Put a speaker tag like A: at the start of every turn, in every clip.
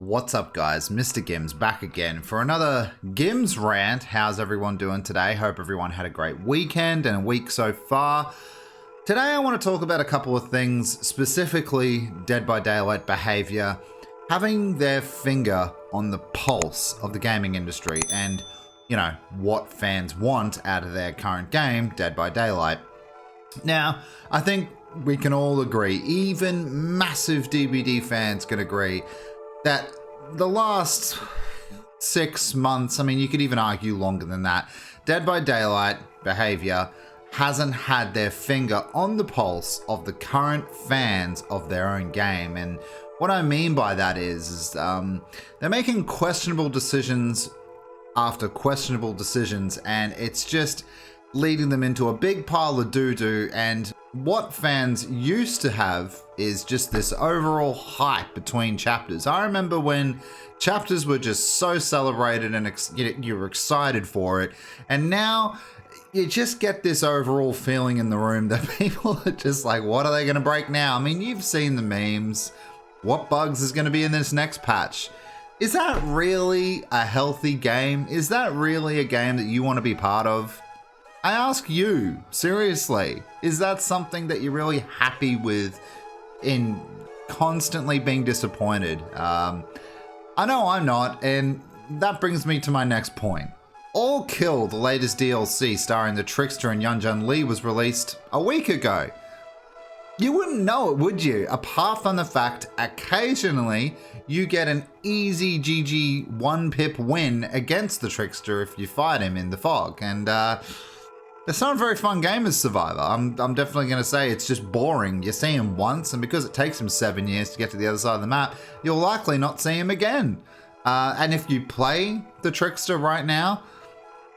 A: What's up guys, MrGimms back again for another GimmsRant. How's everyone doing today? Hope everyone had a great weekend and a week so far. Today I want to talk about a couple of things, specifically Dead by Daylight behavior, having their finger on the pulse of the gaming industry and, you know, what fans want out of their current game, Dead by Daylight. Now, I think we can all agree, even massive DBD fans can agree, that the last 6 months, I mean, you could even argue longer than that, Dead by Daylight behavior hasn't had their finger on the pulse of the current fans of their own game. And what I mean by that is they're making questionable decisions after questionable decisions, and it's just leading them into a big pile of doo-doo. And what fans used to have is just this overall hype between chapters. I remember when chapters were just so celebrated and you were excited for it, and now you just get this overall feeling in the room that people are just like, what are they going to break now? I mean, you've seen the memes. What bugs is going to be in this next patch? Is that really a healthy game? Is that really a game that you want to be part of? I ask you, seriously, is that something that you're really happy with in constantly being disappointed? I know I'm not, and that brings me to my next point. All Kill, the latest DLC starring the Trickster and Yunjun Lee, was released a week ago. You wouldn't know it, would you? Apart from the fact, occasionally, you get an easy GG 1-pip win against the Trickster if you fight him in the fog, and it's not a very fun game as Survivor. I'm definitely going to say it's just boring. You see him once, and because it takes him 7 years to get to the other side of the map, you'll likely not see him again. And if you play the Trickster right now,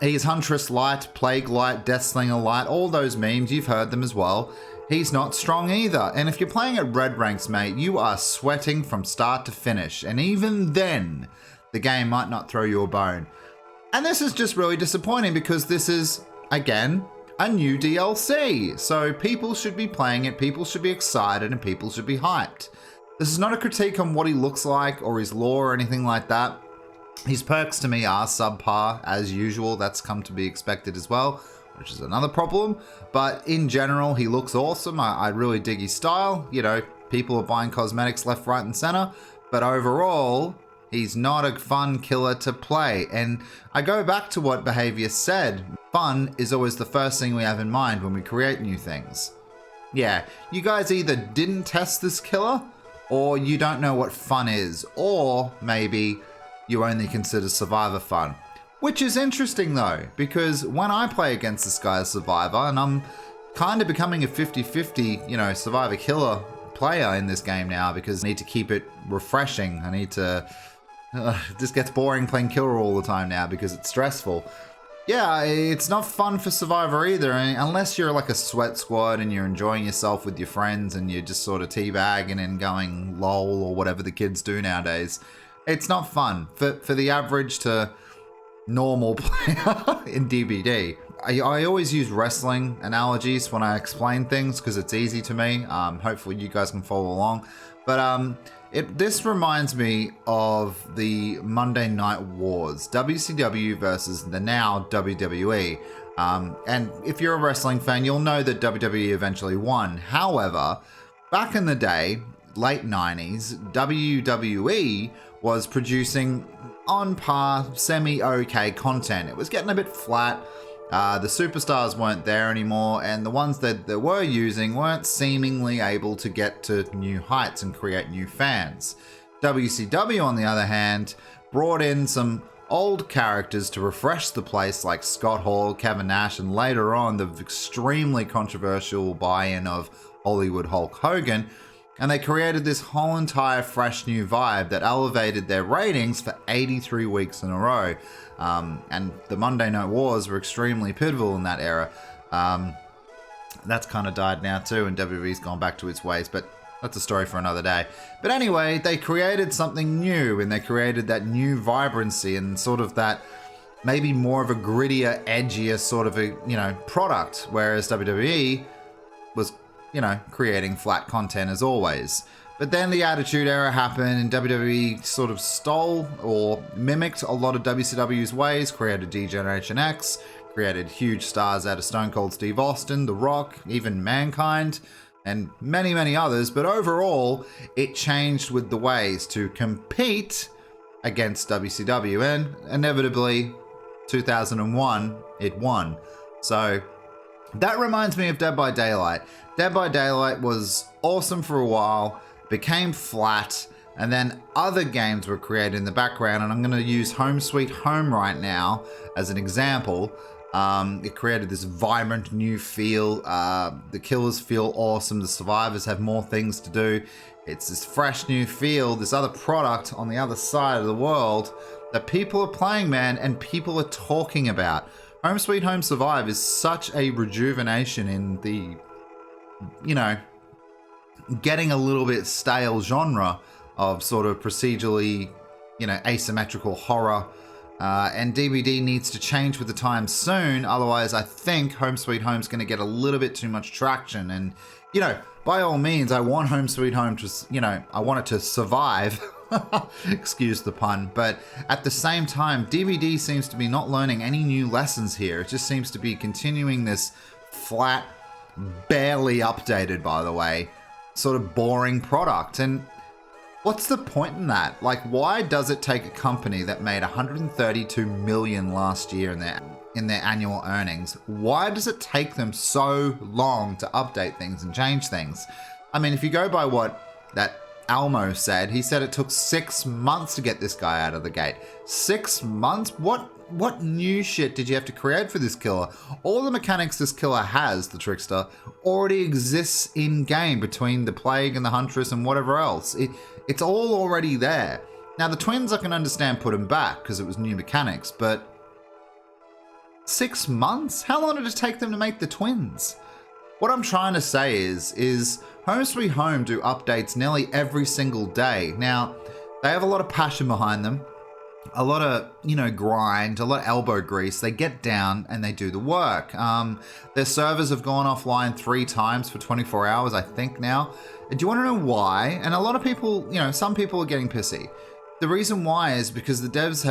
A: he's Huntress Light, Plague Light, Deathslinger Light, all those memes, you've heard them as well. He's not strong either. And if you're playing at red ranks, mate, you are sweating from start to finish. And even then, the game might not throw you a bone. And this is just really disappointing because this is, again, a new DLC. So people should be playing it, people should be excited, and people should be hyped. This is not a critique on what he looks like or his lore or anything like that. His perks to me are subpar, as usual. That's come to be expected as well, which is another problem. But in general, he looks awesome. I really dig his style. You know, people are buying cosmetics left, right, and center. But overall, he's not a fun killer to play. And I go back to what Behavior said. Fun is always the first thing we have in mind when we create new things. Yeah, you guys either didn't test this killer, or you don't know what fun is, or maybe you only consider Survivor fun. Which is interesting though, because when I play against this guy as Survivor, and I'm kind of becoming a 50-50, you know, Survivor killer player in this game now, because I need to keep it refreshing. I need to... it just gets boring playing killer all the time now because it's stressful. Yeah, it's not fun for Survivor either, unless you're like a sweat squad and you're enjoying yourself with your friends and you're just sort of teabagging and going lol or whatever the kids do nowadays. It's not fun for the average to normal player in DBD. I always use wrestling analogies when I explain things because it's easy to me. Hopefully you guys can follow along. But this reminds me of the Monday Night Wars, WCW versus the now WWE. And if you're a wrestling fan, you'll know that WWE eventually won. However, back in the day, late 90s, WWE was producing on par, semi-okay content. It was getting a bit flat. The superstars weren't there anymore, and the ones that they were using weren't seemingly able to get to new heights and create new fans. WCW, on the other hand, brought in some old characters to refresh the place, like Scott Hall, Kevin Nash, and later on the extremely controversial buy-in of Hollywood Hulk Hogan. And they created this whole entire fresh new vibe that elevated their ratings for 83 weeks in a row. And the Monday Night Wars were extremely pivotal in that era. That's kind of died now too, and WWE's gone back to its ways, but that's a story for another day. But anyway, they created something new, and they created that new vibrancy and sort of that maybe more of a grittier, edgier sort of a, you know, product, whereas WWE was, you know, creating flat content as always. But then the Attitude Era happened and WWE sort of stole or mimicked a lot of WCW's ways, created D-Generation X, created huge stars out of Stone Cold Steve Austin, The Rock, even Mankind, and many, many others. But overall, it changed with the ways to compete against WCW, and inevitably 2001 it won. So that reminds me of Dead by Daylight. Dead by Daylight was awesome for a while, became flat, and then other games were created in the background, and I'm going to use Home Sweet Home right now as an example. It created this vibrant new feel. The killers feel awesome, the survivors have more things to do. It's this fresh new feel, this other product on the other side of the world that people are playing, man, and people are talking about. Home Sweet Home Survive is such a rejuvenation in the, you know, getting a little bit stale genre of sort of procedurally, you know, asymmetrical horror. And DVD needs to change with the times soon. Otherwise, I think Home Sweet Home's going to get a little bit too much traction. And, you know, by all means, I want Home Sweet Home to, you know, I want it to survive. Excuse the pun. But at the same time, DVD seems to be not learning any new lessons here. It just seems to be continuing this flat, barely updated, by the way, sort of boring product. And what's the point in that? Like, why does it take a company that made 132 million last year in their annual earnings? Why does it take them so long to update things and change things? I mean, if you go by what that Almo said, he said it took 6 months to get this guy out of the gate. 6 months? What new shit did you have to create for this killer? All the mechanics this killer has, the Trickster, already exists in game between the Plague and the Huntress and whatever else. It's all already there. Now the twins I can understand put them back because it was new mechanics, but 6 months? How long did it take them to make the twins? What I'm trying to say is Home Sweet Home do updates nearly every single day. Now, they have a lot of passion behind them, a lot of, you know, grind, a lot of elbow grease. They get down and they do the work. Their servers have gone offline 3 times for 24 hours, I think now. And do you want to know why? And a lot of people, you know, some people are getting pissy. The reason why is because the devs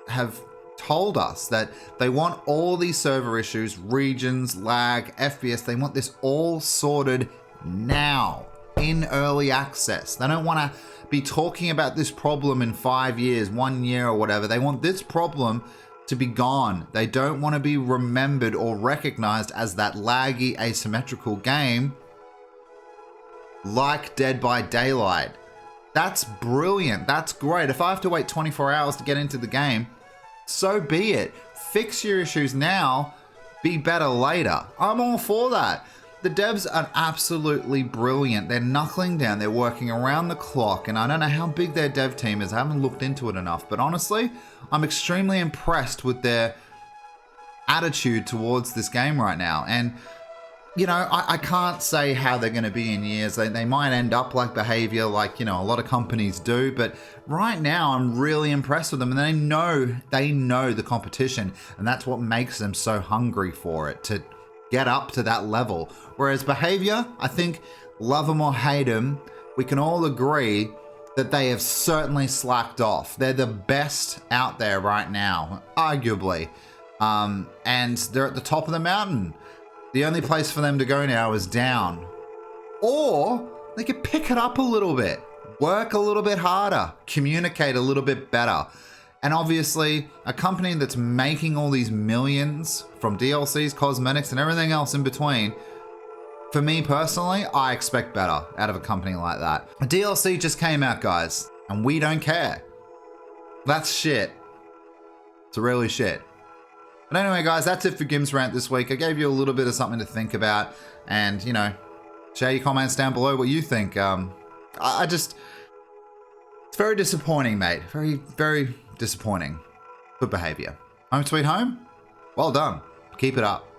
A: have told us that they want all these server issues, regions, lag, FPS, they want this all sorted now in early access. They don't want to be talking about this problem in 5 years, 1 year or whatever. They want this problem to be gone. They don't want to be remembered or recognized as that laggy asymmetrical game like Dead by Daylight. That's brilliant. That's great. If I have to wait 24 hours to get into the game, so be it. Fix your issues now, be better later. I'm all for that. The devs are absolutely brilliant. They're knuckling down, they're working around the clock, and I don't know how big their dev team is. I haven't looked into it enough, but honestly, I'm extremely impressed with their attitude towards this game right now. And, you know, I can't say how they're going to be in years. They might end up like Behavior, like, you know, a lot of companies do. But right now, I'm really impressed with them. And they know the competition. And that's what makes them so hungry for it, to get up to that level. Whereas Behavior, I think, love them or hate them, we can all agree that they have certainly slacked off. They're the best out there right now, arguably. And they're at the top of the mountain. The only place for them to go now is down. Or they could pick it up a little bit, work a little bit harder, communicate a little bit better. And obviously, a company that's making all these millions from DLCs, cosmetics, and everything else in between, for me personally, I expect better out of a company like that. A DLC just came out, guys, and we don't care. That's shit. It's really shit. But anyway, guys, that's it for GimmsRant this week. I gave you a little bit of something to think about, and, you know, share your comments down below what you think. It's very disappointing, mate. Very, very disappointing. Good behavior. Home Sweet Home? Well done. Keep it up.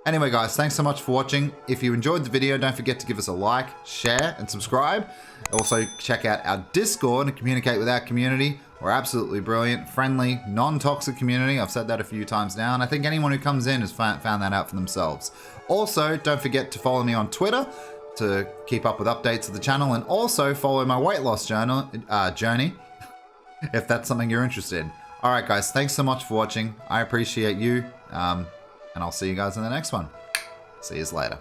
A: Anyway, guys, thanks so much for watching. If you enjoyed the video, don't forget to give us a like, share, and subscribe. Also, check out our Discord and communicate with our community. We're absolutely brilliant, friendly, non-toxic community. I've said that a few times now, and I think anyone who comes in has found that out for themselves. Also, don't forget to follow me on Twitter. to keep up with updates of the channel, and also follow my weight loss journey if that's something you're interested in. All right, guys, thanks so much for watching. I appreciate you, and I'll see you guys in the next one. See you later.